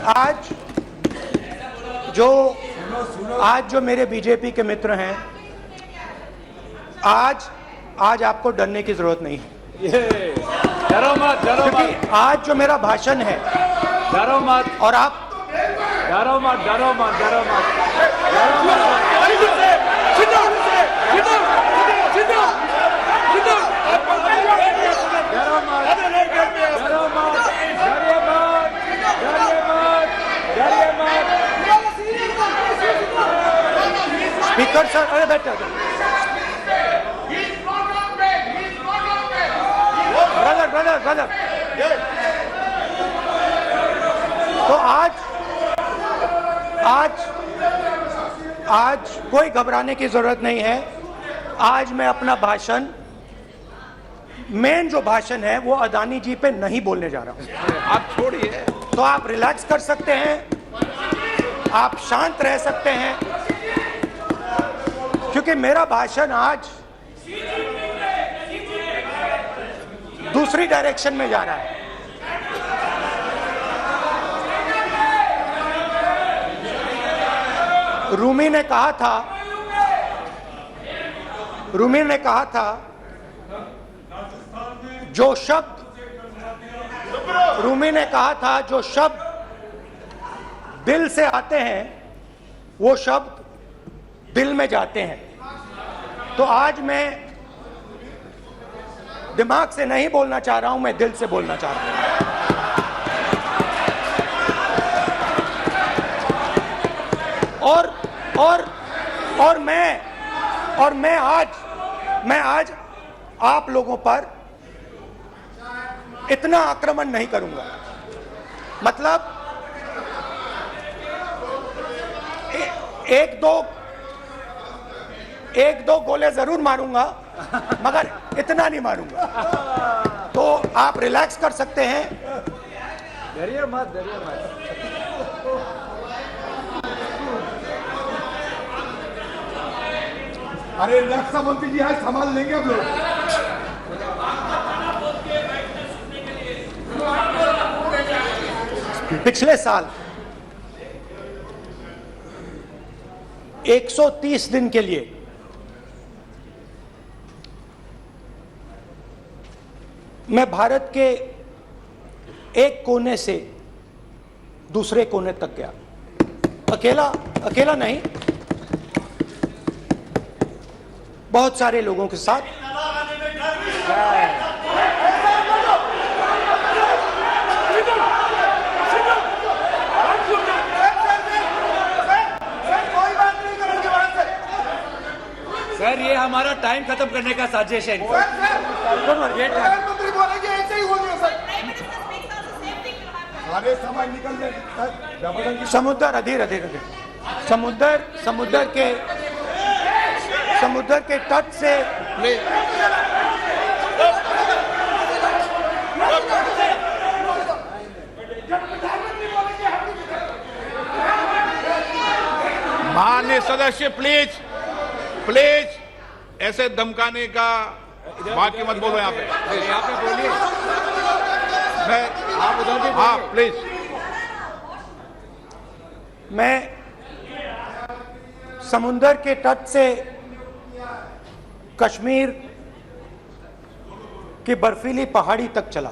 आज जो मेरे बीजेपी के मित्र हैं, आज आपको डरने की जरूरत नहीं है। डरो मत, डरो मत। आज जो मेरा भाषण है, डरो मत। और आप डरो मत, डरो मत, डरो मत, डरो मत। स्पीकर सर, अरे बैठे ब्रदर। तो आज कोई घबराने की जरूरत नहीं है। आज मैं अपना भाषण, मेन जो भाषण है वो अदानी जी पे नहीं बोलने जा रहा हूं। आप छोड़िए, तो आप रिलैक्स कर सकते हैं, आप शांत रह सकते हैं, क्योंकि मेरा भाषण आज दूसरी डायरेक्शन में जा रहा है। रूमी ने कहा था जो शब्द दिल से आते हैं वो शब्द दिल में जाते हैं। तो आज मैं दिमाग से नहीं बोलना चाह रहा हूं, मैं दिल से बोलना चाह रहा हूं। और मैं आज आप लोगों पर इतना आक्रमण नहीं करूंगा। मतलब एक दो गोले जरूर मारूंगा, मगर इतना नहीं मारूंगा। तो आप रिलैक्स कर सकते हैं। डरिए मत, डरिए मत। अरे रक्षा मंत्री जी आज संभाल लेंगे हम लोग। पिछले साल 130 दिन के लिए मैं भारत के एक कोने से दूसरे कोने तक गया। अकेला नहीं, बहुत सारे लोगों के साथ। सर, ये हमारा टाइम खत्म करने का साजिश है। प्रधानमंत्री बोलेंगे ऐसे ही होंगे सर। सारे समय निकल जाए। समुद्र अधीर समुद्र के तट से माननीय सदस्य प्लीज ऐसे धमकाने का बाकी मत बोलो। यहाँ पे बोलिए। आप उधर भी, हाँ प्लीज। मैं समुद्र के तट से कश्मीर की बर्फीली पहाड़ी तक चला।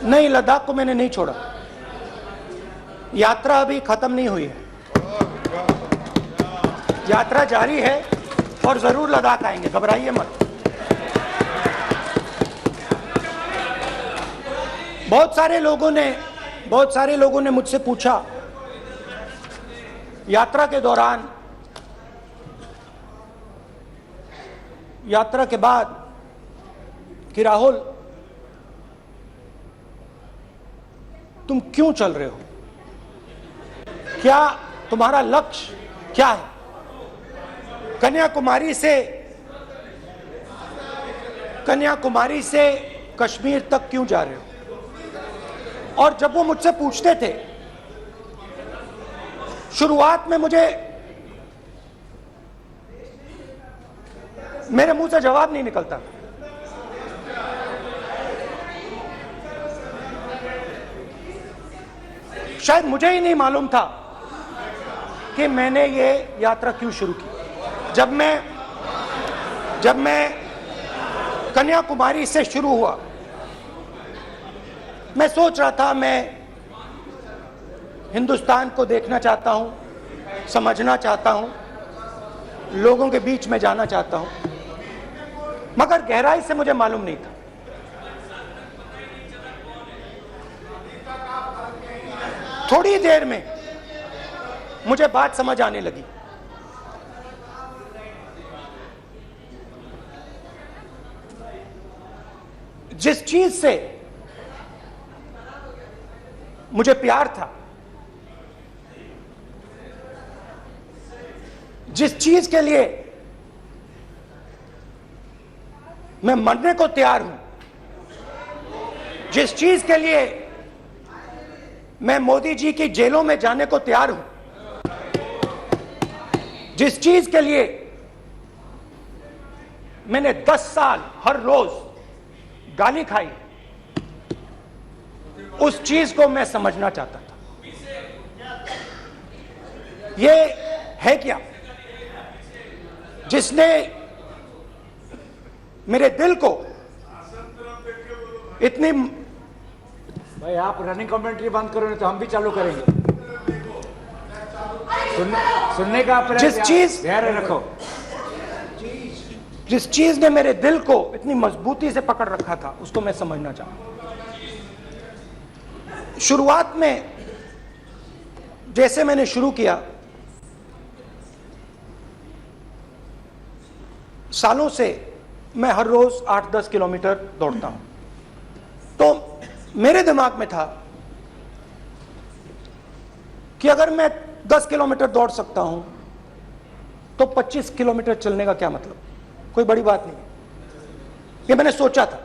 नहीं, लद्दाख को मैंने नहीं छोड़ा। यात्रा अभी खत्म नहीं हुई है, यात्रा जारी है और जरूर लद्दाख आएंगे, घबराइए मत। बहुत सारे लोगों ने मुझसे पूछा यात्रा के दौरान, यात्रा के बाद कि राहुल तुम क्यों चल रहे हो, क्या तुम्हारा लक्ष्य क्या है, कन्याकुमारी से कश्मीर तक क्यों जा रहे हो। और जब वो मुझसे पूछते थे, शुरुआत में मेरे मुंह से जवाब नहीं निकलता। शायद मुझे ही नहीं मालूम था कि मैंने ये यात्रा क्यों शुरू की। जब मैं कन्याकुमारी से शुरू हुआ, मैं सोच रहा था मैं हिंदुस्तान को देखना चाहता हूं, समझना चाहता हूं, लोगों के बीच में जाना चाहता हूं, मगर गहराई से मुझे मालूम नहीं था। थोड़ी देर में मुझे बात समझ आने लगी। जिस चीज से मुझे प्यार था, जिस चीज के लिए मैं मरने को तैयार हूं, जिस चीज के लिए मैं मोदी जी की जेलों में जाने को तैयार हूं, जिस चीज के लिए मैंने 10 साल हर रोज गाली खाई, उस चीज को मैं समझना चाहता था। ये है क्या जिसने मेरे दिल को इतनी। भाई आप रनिंग कमेंट्री बंद करो नहीं तो हम भी चालू करेंगे। सुनने का जिस चीज धैर्य रखो। जिस चीज ने मेरे दिल को इतनी मजबूती से पकड़ रखा था, उसको मैं समझना चाहता। शुरुआत में जैसे मैंने शुरू किया, सालों से मैं हर रोज 8-10 किलोमीटर दौड़ता हूं, तो मेरे दिमाग में था कि अगर मैं 10 किलोमीटर दौड़ सकता हूं तो 25 किलोमीटर चलने का क्या मतलब, कोई बड़ी बात नहीं। ये मैंने सोचा था।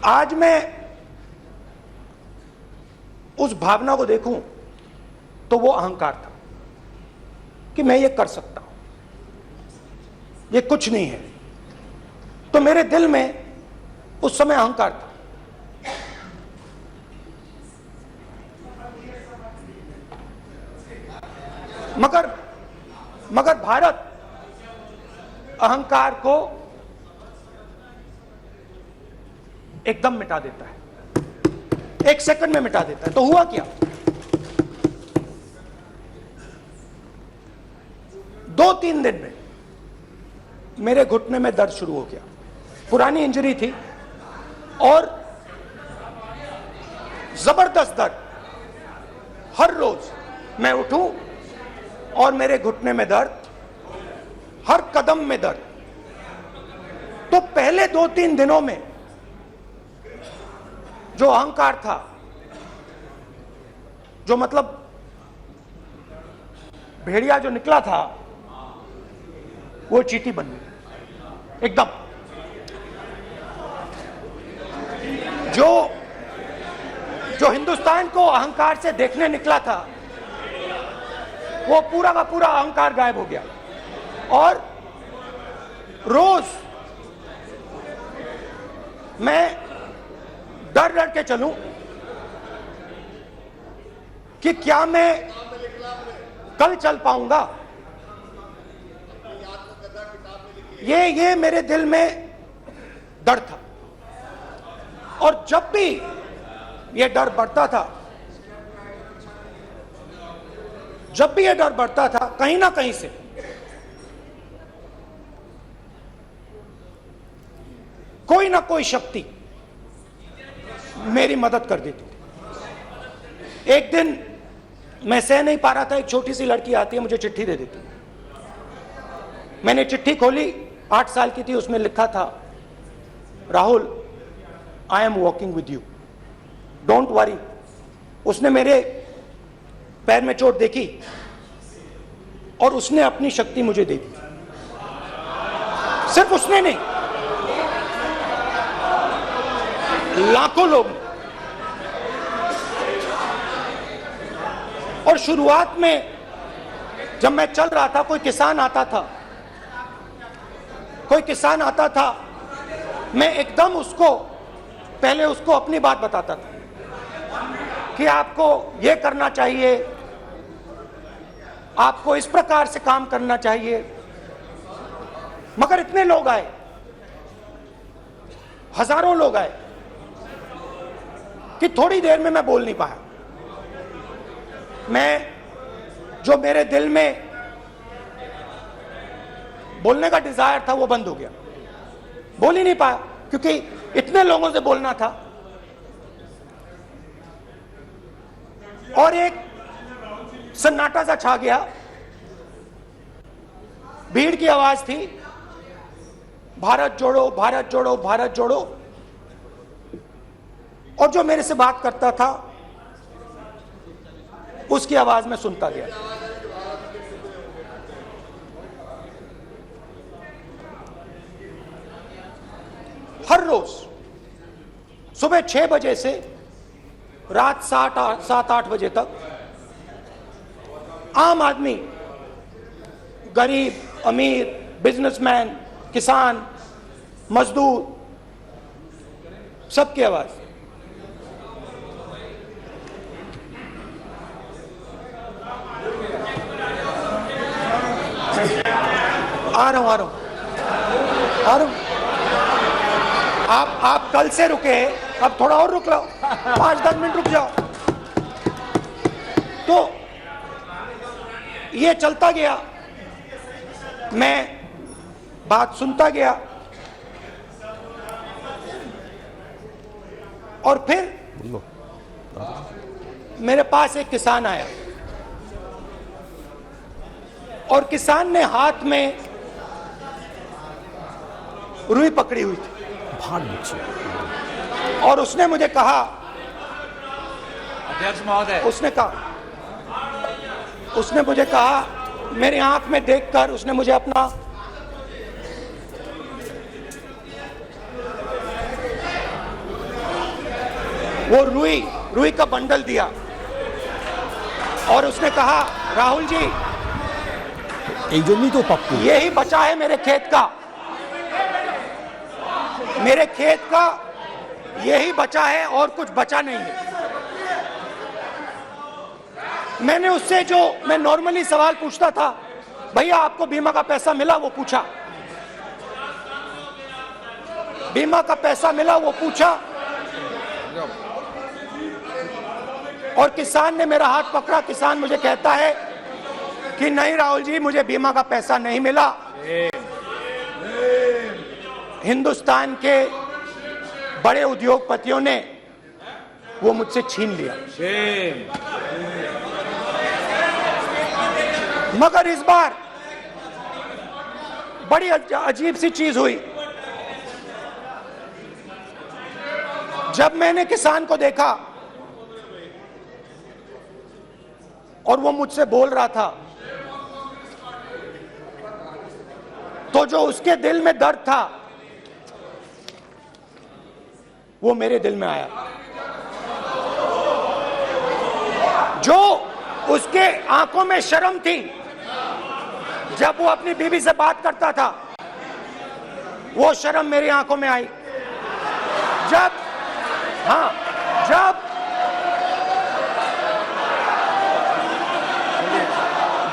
आज मैं उस भावना को देखूं तो वो अहंकार था कि मैं ये कर सकता हूं, ये कुछ नहीं है। तो मेरे दिल में उस समय अहंकार था। मगर भारत अहंकार को एकदम मिटा देता है, 1 सेकंड में मिटा देता है। तो हुआ क्या, 2-3 दिन में मेरे घुटने में दर्द शुरू हो गया। पुरानी इंजरी थी और जबरदस्त दर्द। हर रोज मैं उठूं और मेरे घुटने में दर्द, हर कदम में दर्द। तो पहले 2-3 दिनों में जो अहंकार था, जो मतलब भेड़िया जो निकला था, वो चींटी बन गई एकदम। जो हिंदुस्तान को अहंकार से देखने निकला था, वो पूरा का पूरा अहंकार गायब हो गया। और रोज मैं डर डर के चलूं कि क्या मैं कल चल पाऊंगा। ये मेरे दिल में डर था। और जब भी ये डर बढ़ता था, कहीं ना कहीं से कोई ना कोई शक्ति मेरी मदद कर देती थी। एक दिन मैं सह नहीं पा रहा था, एक छोटी सी लड़की आती है, मुझे चिट्ठी दे देती। मैंने चिट्ठी खोली, 8 साल की थी, उसमें लिखा था, Rahul I am walking with you, don't worry. उसने मेरे पैर में चोट देखी और उसने अपनी शक्ति मुझे दे दी। सिर्फ उसने नहीं, लाखों लोग। और शुरुआत में जब मैं चल रहा था, कोई किसान आता था, मैं एकदम पहले उसको अपनी बात बताता था। कि आपको ये करना चाहिए, आपको इस प्रकार से काम करना चाहिए। मगर इतने लोग आए, हजारों लोग आए कि थोड़ी देर में मैं बोल नहीं पाया। मैं जो मेरे दिल में बोलने का डिजायर था वो बंद हो गया, बोल ही नहीं पाया क्योंकि इतने लोगों से बोलना था। और एक सन्नाटा सा छा गया, भीड़ की आवाज थी, भारत जोड़ो, भारत जोड़ो, भारत जोड़ो। और जो मेरे से बात करता था उसकी आवाज में सुनता गया। हर रोज सुबह 6 बजे से रात 7-8 बजे तक आम आदमी, गरीब, अमीर, बिजनेसमैन, किसान, मजदूर, सबकी आवाज। आ रहा हूं। आप कल से रुके, अब थोड़ा और रुक लो, 5-10 मिनट रुक जाओ। तो ये चलता गया, मैं बात सुनता गया। और फिर मेरे पास एक किसान आया और किसान ने हाथ में रुई पकड़ी हुई थी और उसने मुझे कहा, अध्यक्ष महोदय, उसने मुझे कहा, मेरी आंख में देखकर उसने मुझे अपना वो रुई का बंडल दिया और उसने कहा, राहुल जी, यही बचा है मेरे खेत का, यही बचा है और कुछ बचा नहीं है। मैंने उससे जो मैं नॉर्मली सवाल पूछता था, भैया आपको बीमा का पैसा मिला, वो पूछा, बीमा का पैसा मिला, वो पूछा। और किसान ने मेरा हाथ पकड़ा। किसान मुझे कहता है कि नहीं राहुल जी, मुझे बीमा का पैसा नहीं मिला, हिंदुस्तान के बड़े उद्योगपतियों ने वो मुझसे छीन लिया। मगर इस बार बड़ी अजीब सी चीज हुई। जब मैंने किसान को देखा और वो मुझसे बोल रहा था, तो जो उसके दिल में दर्द था वो मेरे दिल में आया। जो उसके आंखों में शर्म थी जब वो अपनी बीवी से बात करता था, वो शर्म मेरी आंखों में आई।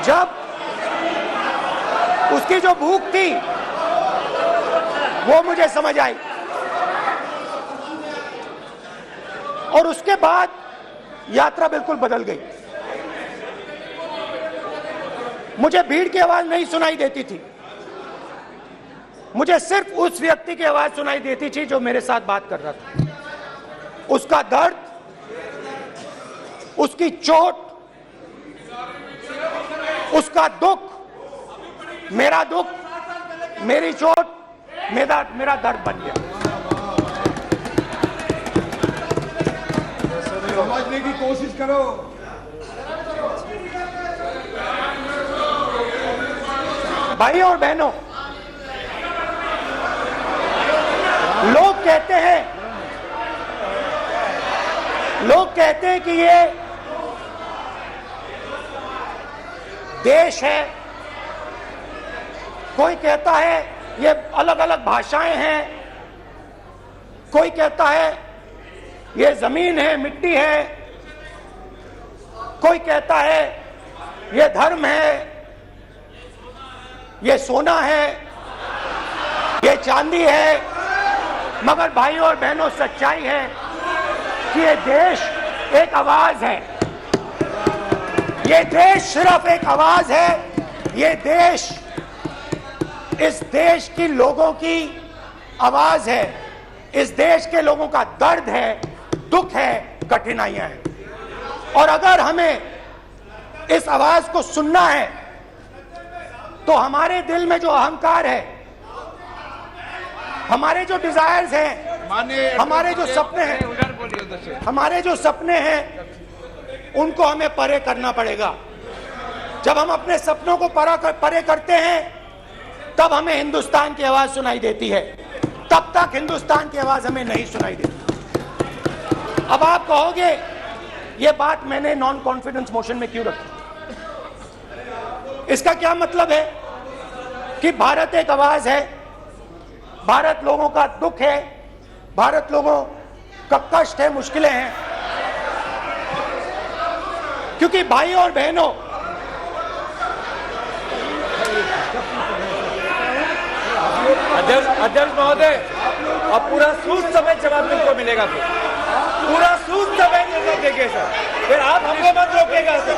जब उसकी जो भूख थी वो मुझे समझ आई। और उसके बाद यात्रा बिल्कुल बदल गई। मुझे भीड़ की आवाज नहीं सुनाई देती थी, मुझे सिर्फ उस व्यक्ति की आवाज सुनाई देती थी जो मेरे साथ बात कर रहा था। उसका दर्द, उसकी चोट, उसका दुख, मेरा दुख, मेरी चोट, मेरा दर्द बन गया। समझने की कोशिश करो। भाई और बहनों, लोग कहते हैं कि ये देश है, कोई कहता है ये अलग अलग भाषाएं हैं, कोई कहता है ये जमीन है, मिट्टी है, कोई कहता है ये धर्म है, ये सोना है, ये चांदी है, मगर भाइयों और बहनों सच्चाई है कि ये देश एक आवाज है। ये देश सिर्फ एक आवाज है। ये देश, इस देश की लोगों की आवाज है। इस देश के लोगों का दर्द है, दुख है, कठिनाइयां हैं। और अगर हमें इस आवाज को सुनना है तो हमारे दिल में जो अहंकार है, हमारे जो डिजायर्स हैं, हमारे जो सपने हैं, हमारे जो सपने हैं, उनको हमें परे करना पड़ेगा। जब हम अपने सपनों को परे करते हैं तब हमें हिंदुस्तान की आवाज सुनाई देती है, तब तक हिंदुस्तान की आवाज हमें नहीं सुनाई देती। अब आप कहोगे ये बात मैंने नॉन कॉन्फिडेंस मोशन में क्यों रखी? इसका क्या मतलब है कि भारत एक आवाज है, भारत लोगों का दुख है, भारत लोगों का कष्ट है, मुश्किलें हैं। क्योंकि भाइयों और बहनों, अध्यक्ष महोदय, अब पूरा सूद समेत जवाब तुमको मिलेगा, फिर पूरा सूद समेत जवाब देंगे सर। फिर आप हमको मत रोकेगा सर।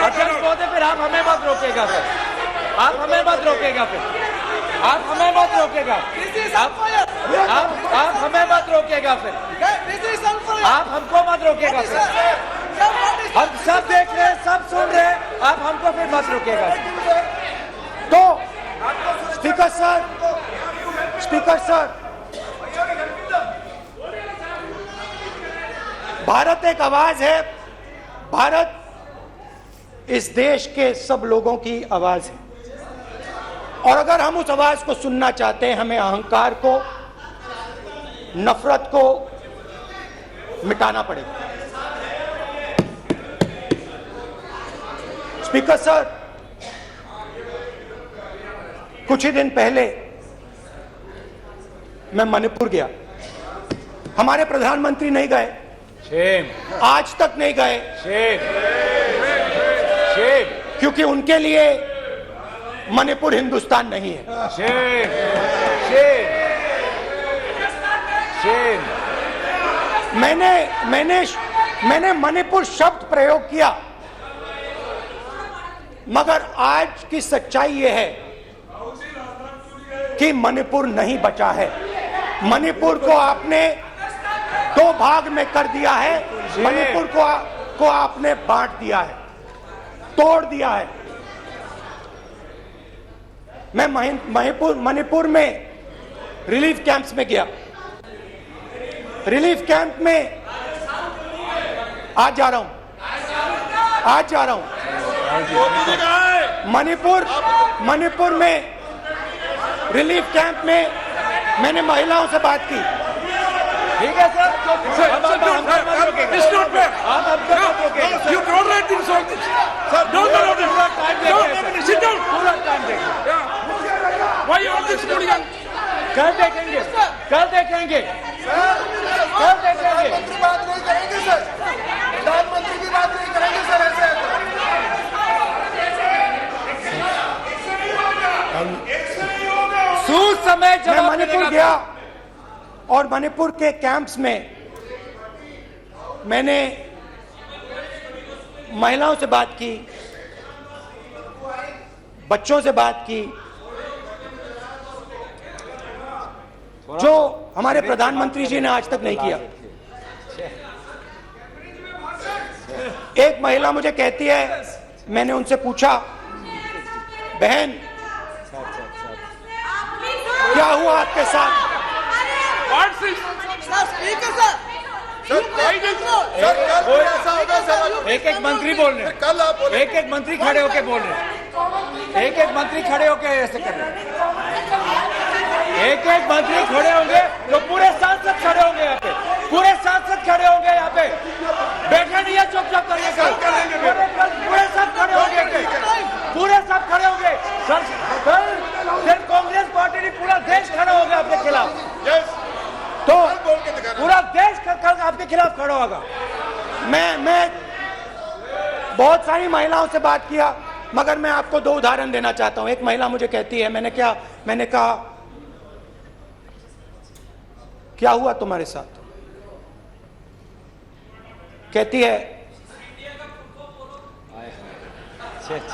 अध्यक्ष महोदय, फिर आप हमें मत रोकेगा सर। आप हमें मत रोकेगा, फिर आप हमें मत रोकेगा। आप हमें मत रोकेगा, फिर आप हमको मत रोकेगा सर। हम सब देख रहे हैं, सब सुन रहे हैं, आप हमको फिर मत रोकेगा। तो स्पीकर सर, भारत एक आवाज है। भारत इस देश के सब लोगों की आवाज है। और अगर हम उस आवाज को सुनना चाहते हैं, हमें अहंकार को, नफरत को मिटाना पड़ेगा। स्पीकर सर, कुछ ही दिन पहले मैं मणिपुर गया। हमारे प्रधानमंत्री नहीं गए, आज तक नहीं गए, क्योंकि उनके लिए मणिपुर हिंदुस्तान नहीं है। मैंने मणिपुर शब्द प्रयोग किया, मगर आज की सच्चाई यह है कि मणिपुर नहीं बचा है। मणिपुर को आपने दो भाग में कर दिया है। मणिपुर को आपने बांट दिया है, तोड़ दिया है। मैं मणिपुर में रिलीफ कैंप्स में गया। रिलीफ कैंप में आज जा रहा हूं। मणिपुर में रिलीफ कैंप में मैंने महिलाओं से बात की। ठीक है सर, कल देखेंगे। बात नहीं करेंगे सर, प्रधानमंत्री की बात नहीं करेंगे सर। ऐसे सूद समय मैं मणिपुर गया और मणिपुर के कैंप्स में मैंने महिलाओं से बात की, बच्चों से बात की, जो हमारे प्रधानमंत्री जी ने आज तक नहीं किया। एक महिला मुझे कहती है, मैंने उनसे पूछा, बहन क्या हुआ आपके साथ? एक मंत्री बोल रहे, कल आप एक मंत्री खड़े होके बोल रहे, एक मंत्री खड़े होके ऐसे कर रहे, एक मंत्री खड़े होंगे तो पूरे सांसद खड़े होंगे यहाँ पे, पूरे सांसद खड़े होंगे यहाँ पे, बैठे नहीं है, चुपचाप करिए, पूरे सब खड़े होंगे, पूरे सब खड़े होंगे। कल कांग्रेस पार्टी ने पूरा देश खड़ा होगा आपके खिलाफ, तो पूरा देश कल आपके खिलाफ खड़ा होगा। बहुत सारी महिलाओं से बात किया, मगर मैं आपको 2 उदाहरण देना चाहता हूं। एक महिला मुझे कहती है, मैंने कहा क्या हुआ तुम्हारे साथ? कहती है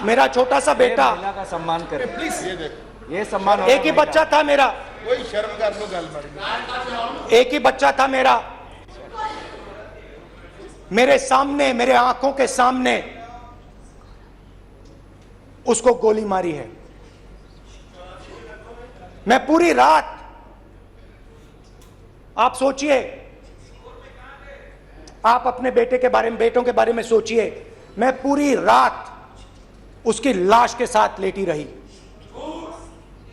मेरा छोटा सा बेटा, महिला का सम्मान करें प्लीज ये देखो, ये सम्मान एक ही बच्चा था मेरा, कोई शर्म कर लो गल मैडम। एक ही बच्चा था मेरा, मेरे सामने, मेरे आंखों के सामने उसको गोली मारी है। मैं पूरी रात, आप सोचिए, आप अपने बेटे के बारे में, बेटों के बारे में सोचिए, मैं पूरी रात उसकी लाश के साथ लेटी रही।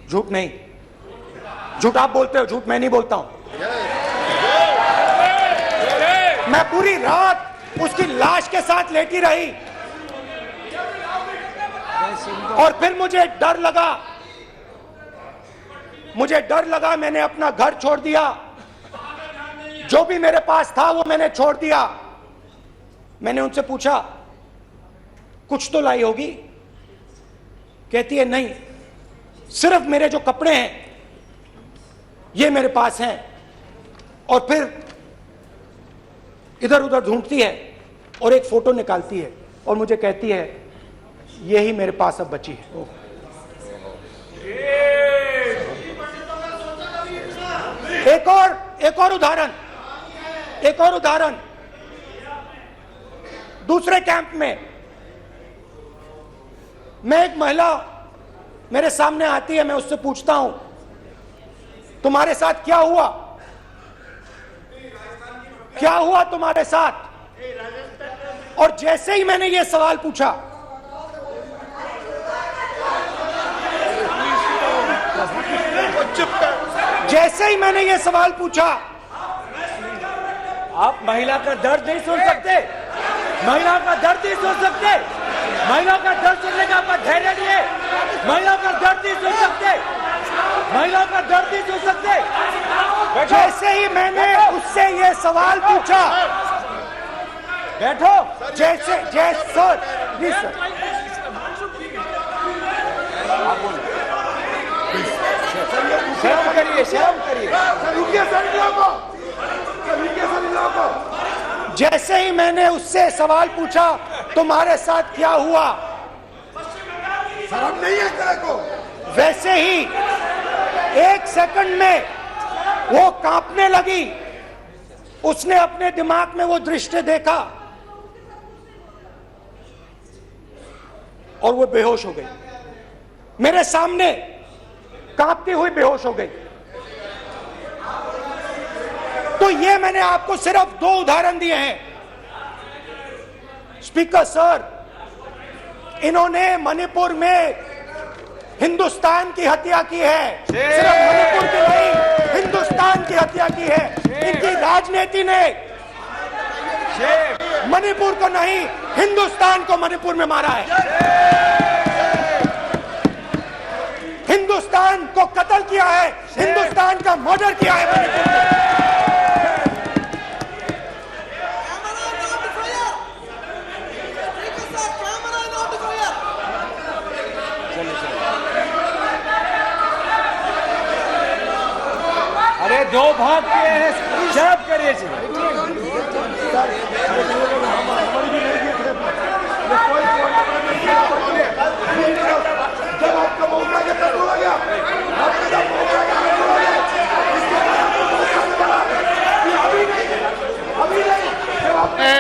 झूठ नहीं, झूठ आप बोलते हो, झूठ मैं नहीं बोलता हूं। मैं पूरी रात उसकी लाश के साथ लेटी रही और फिर मुझे डर लगा, मैंने अपना घर छोड़ दिया, जो भी मेरे पास था वो मैंने छोड़ दिया। मैंने उनसे पूछा कुछ तो लाई होगी? कहती है नहीं, सिर्फ मेरे जो कपड़े हैं ये मेरे पास हैं। और फिर इधर उधर ढूंढती है और एक फोटो निकालती है और मुझे कहती है यही मेरे पास अब बची है। एक और उदाहरण, दूसरे कैंप में मैं, एक महिला मेरे सामने आती है, मैं उससे पूछता हूं तुम्हारे साथ क्या हुआ? क्या हुआ तुम्हारे साथ? और जैसे ही मैंने यह सवाल पूछा, जैसे ही मैंने यह सवाल पूछा, आप महिला का दर्द नहीं सुन सकते, महिला का दर्द नहीं सुन सकते, महिला का दर्द सुनने का आपका धैर्य नहीं है, महिला का दर्द नहीं सुन सकते, महिला का दर्द नहीं सुन सकते। जैसे ही मैंने उससे ये सवाल पूछा, बैठो, जैसे सर, प्लीज सर, शर्म करिए, शर्म करिए। जैसे ही मैंने उससे सवाल पूछा तुम्हारे साथ क्या हुआ, शर्म नहीं है तेरे को? वैसे ही 1 सेकंड में वो कांपने लगी। उसने अपने दिमाग में वो दृश्य देखा और वो बेहोश हो गई मेरे सामने, कांपती हुई बेहोश हो गई। तो ये मैंने आपको सिर्फ 2 उदाहरण दिए हैं। स्पीकर सर, इन्होंने मणिपुर में हिंदुस्तान की हत्या की है, सिर्फ मणिपुर की नहीं, हिंदुस्तान की हत्या की है। इनकी राजनीति ने मणिपुर को नहीं, हिंदुस्तान को मणिपुर में मारा है, हिंदुस्तान को कत्ल किया है, हिंदुस्तान का मर्डर किया है मणिपुर में। अरे 2 भाग किए हैं, शर्म करिए जी।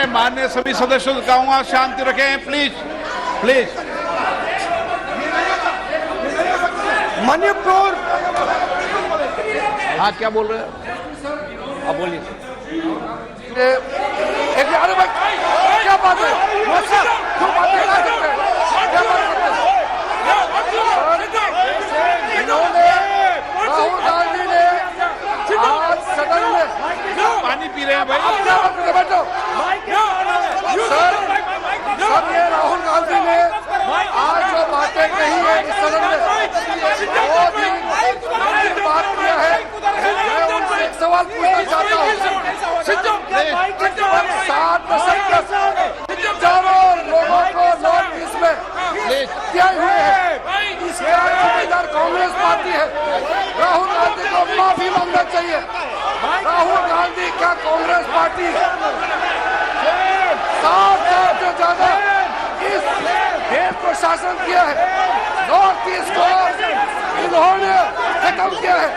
माननीय सभी सदस्यों को कहूंगा शांति रखें, प्लीज प्लीज। मणिपुर, हाँ क्या बोल रहे हैं? अब बोलिए। अरे भाई क्या बात है? जो बातें कर सकते हैं, क्या बात करते हैं? इन्होंने, राहुल गांधी ने आज सदन में पानी पी रहे हैं भाई। आप क्या बात करते? बैठो सर, ये राहुल गांधी ने आज जो बातें कही है इस सदन में, बहुत ही गंभीर बात किया है। मैं उनसे एक सवाल पूछना चाहता हूँ। 60 दशक तक हजारों लोगों को पार्टी 60 साल से ज्यादा इस देश को शासन किया है। नॉर्थ ईस्ट को इन्होंने खत्म किया है।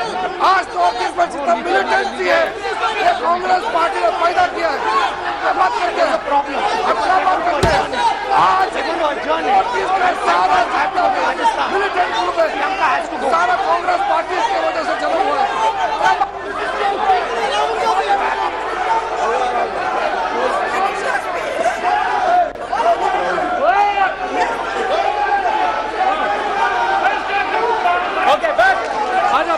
आज नॉर्थ ईस्ट में जितना मिलिटेंसी है ये कांग्रेस पार्टी ने पैदा किया है। बात करते हैं प्रॉब्लम अपना बात करते हैं। आज नॉर्थ ईस्ट में सारा मिलिटेंट ग्रुप है, सारा कांग्रेस पार्टी की वजह से चला हुआ है। Okay, back. Aja,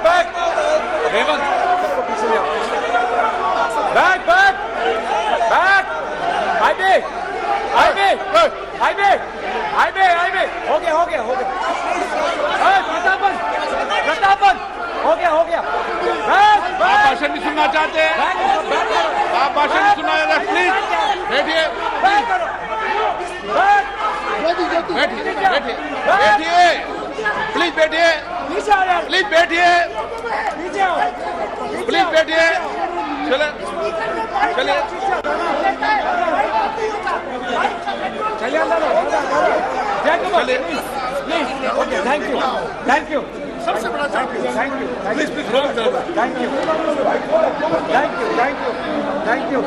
back. Hemant, सबको पीछे ले आओ. Back. IB. हो गया. प्रतापन. हो गया. आप भाषण नहीं सुनना चाहते हैं? आप भाषण नहीं सुनना चाहते? प्लीज बैठिए, प्लीज बैठिए, चले Thank you. सबसे बड़ा Thank you.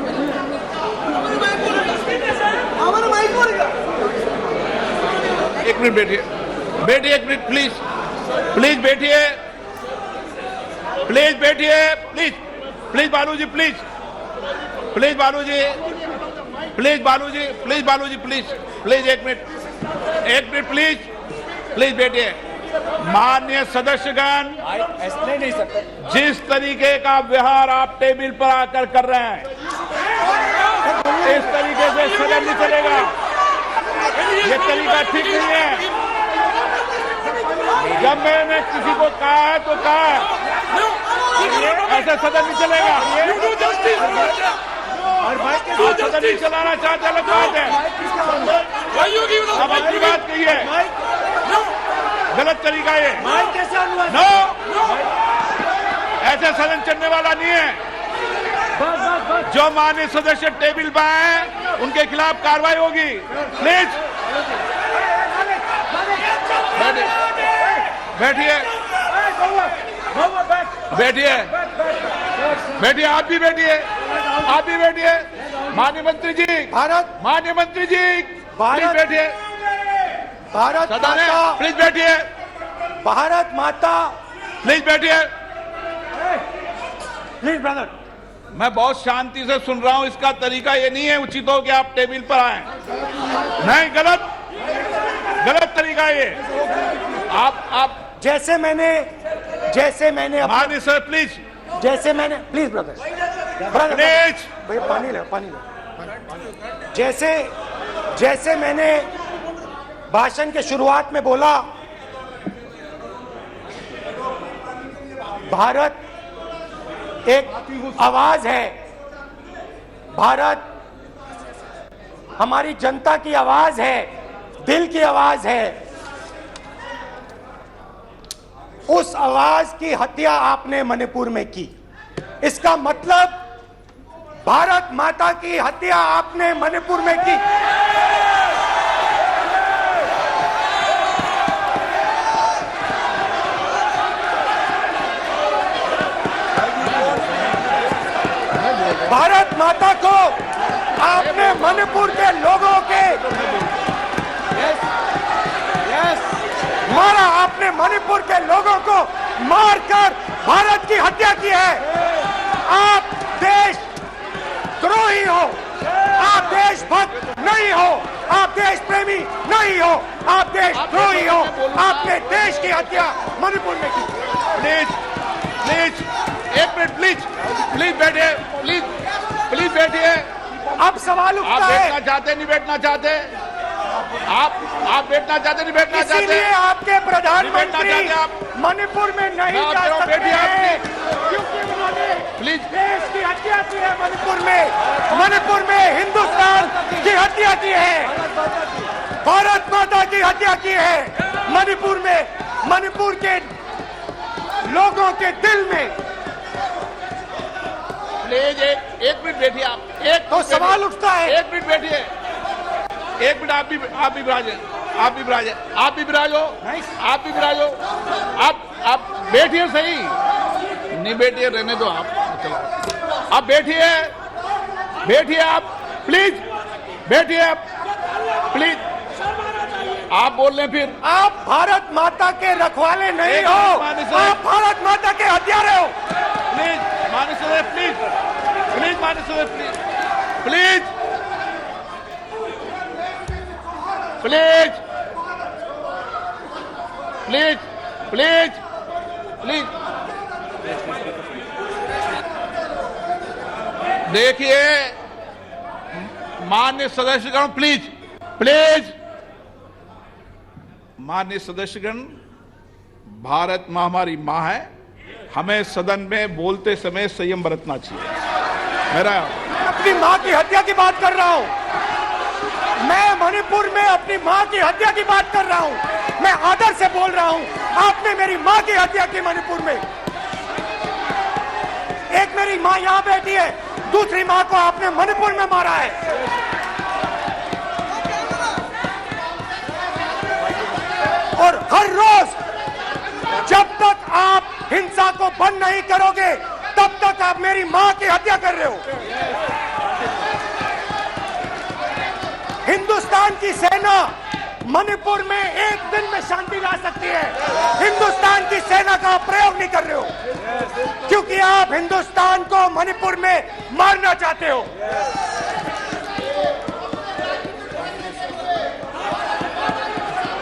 एक मिनट बैठिए, एक मिनट प्लीज बैठिए, बालूजी प्लीज एक मिनट प्लीज बैठिए। माननीय सदस्यगण, नहीं सकते। जिस तरीके का व्यवहार आप टेबल पर आकर कर रहे हैं, इस तरीके से सदन नहीं चलेगा। ये तरीका ठीक नहीं है। जब मैंने किसी को कहा है तो कहा है, ऐसा सदन नहीं चलेगा। और सदन नहीं चलाना चाहते अलग बात है। अब अपनी बात कही है, गलत तरीका ये। नो, ऐसे सदन चलने वाला नहीं है। जो माननीय सदस्य टेबल पर आए उनके खिलाफ कार्रवाई होगी। प्लीज बैठिए, आप भी बैठिए। माननीय मंत्री जी, प्लीज बैठिए। भारत माता, प्लीज बैठिए। भारत माता, प्लीज बैठिए। Please brother. मैं बहुत शांति से सुन रहा हूं। इसका तरीका ये नहीं है उचित हो कि आप टेबल पर आए। नहीं, गलत तरीका ये। आप जैसे मैंने माननीय सर प्लीज प्लीज ब्रदर भैया पानी ले। जैसे मैंने भाषण के शुरुआत में बोला, भारत एक आवाज है। भारत हमारी जनता की आवाज है, दिल की आवाज है। उस आवाज की हत्या आपने मणिपुर में की। इसका मतलब भारत माता की हत्या आपने मणिपुर में की। भारत माता को आपने मणिपुर के लोगों के मारा। आपने मणिपुर के लोगों को मारकर भारत की हत्या की है। आप देशद्रोही हो, आप देशभक्त नहीं हो, आप देश प्रेमी नहीं हो, आप देशद्रोही हो। आपने देश की हत्या मणिपुर में की। एक मिनट प्लीज बैठिए। अब सवाल आप उठता है, बैठना चाहते नहीं बैठना चाहते? आप बैठना चाहते नहीं बैठना चाहते? इसीलिए आपके प्रधानमंत्री आप मणिपुर में नहीं जा सकते बैठिए आप हैं, क्योंकि उन्होंने प्लीज देश की हत्या की है। मणिपुर में हिंदुस्तान की हत्या की है, भारत माता की हत्या की है। मणिपुर के लोगों के दिल में प्लीज एक मिनट बैठिए आप। एक तो सवाल उठता है। एक मिनट बैठिए, एक मिनट। आप भी विराजे, आप भी विराजे, आप भी विराजो, आप भी विराजो। आप बैठिए सही, नहीं बैठिए रहने दो आप, चलो आप बैठिए, बैठिए आप प्लीज, बैठिए आप प्लीज। आप बोल रहे हैं फिर आप भारत माता के रखवाले नहीं हो, आप भारत माता के हत्यारे हो। प्लीज माननीय सदस्य, प्लीज प्लीज माननीय सदस्य, please please please please please देखिए माननीय सदस्यगण, प्लीज प्लीज माननीय सदस्यगण, भारत माँ हमारी माँ है, हमें सदन में बोलते समय संयम बरतना चाहिए। मेरा अपनी माँ की हत्या की बात कर रहा हूँ, मैं मणिपुर में अपनी माँ की हत्या की बात कर रहा हूँ, मैं आदर से बोल रहा हूँ। आपने मेरी माँ की हत्या की मणिपुर में। एक मेरी माँ यहाँ बैठी है, दूसरी माँ को आपने मणिपुर में मारा है। और हर रोज जब तक आप हिंसा को बंद नहीं करोगे तब तक आप मेरी मां की हत्या कर रहे हो। हिंदुस्तान की सेना मणिपुर में एक दिन में शांति ला सकती है, हिंदुस्तान की सेना का आप प्रयोग नहीं कर रहे हो, क्योंकि आप हिंदुस्तान को मणिपुर में मारना चाहते हो।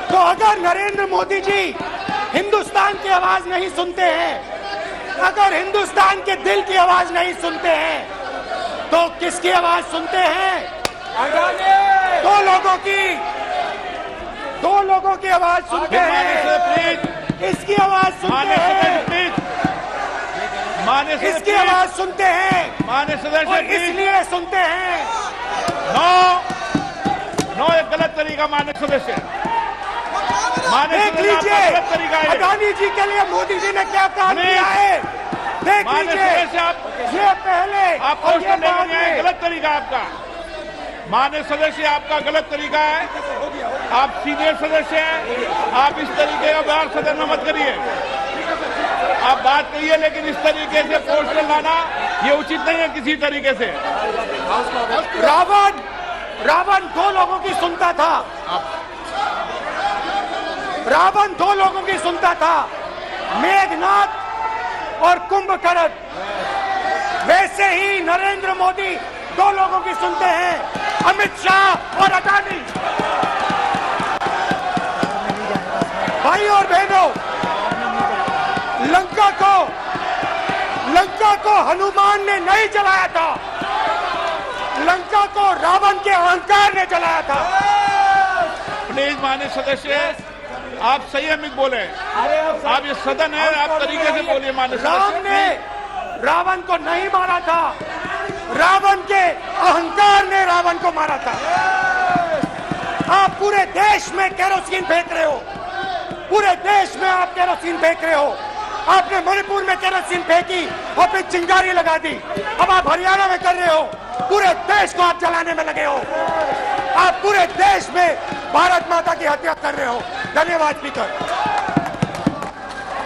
तो अगर नरेंद्र मोदी जी हिंदुस्तान की आवाज नहीं सुनते हैं, अगर हिंदुस्तान के दिल की आवाज नहीं सुनते हैं, तो किसकी आवाज सुनते हैं? दो लोगों की आवाज सुनते हैं। इसकी आवाज सुनते हैं, इसकी आवाज सुनते हैं, माननीय सदस्य और इसलिए सुनते हैं। नो एक गलत तरीका माननीय सदस्य, देख लीजिए अडानी जी के लिए मोदी जी ने क्या काम किया है, देख लीजिए। ये पहले आप क्वेश्चन लेने आए, गलत तरीका आपका माननीय सदस्य, आपका गलत तरीका है। आप सीनियर सदस्य हैं, आप इस तरीके का व्यवहार सदन में मत करिए। आप बात करिए, लेकिन इस तरीके से क्वेश्चन लाना ये उचित नहीं है किसी तरीके से। रावण दो लोगों की सुनता था, रावण दो लोगों की सुनता था, मेघनाथ और कुंभकर्ण। वैसे ही नरेंद्र मोदी दो लोगों की सुनते हैं, अमित शाह और अडानी। भाई और बहनों, लंका को हनुमान ने नहीं जलाया था, लंका को रावण के अहंकार ने जलाया था। प्लीज माननीय सदस्य, आप संयमित बोले, आप ये सदन है, आप तरीके से बोलिए। माननीय राम ने रावण को नहीं मारा था, रावण के अहंकार ने रावण को मारा था। आप पूरे देश में केरोसिन फेंक रहे हो, पूरे देश में आप केरोसिन फेंक रहे हो। आपने मणिपुर में केरोसिन फेंकी और फिर चिंगारी लगा दी, अब आप हरियाणा में कर रहे हो, पूरे देश को आप जलाने में लगे हो। आप पूरे देश में भारत माता की हत्या कर रहे हो। धन्यवाद स्पीकर।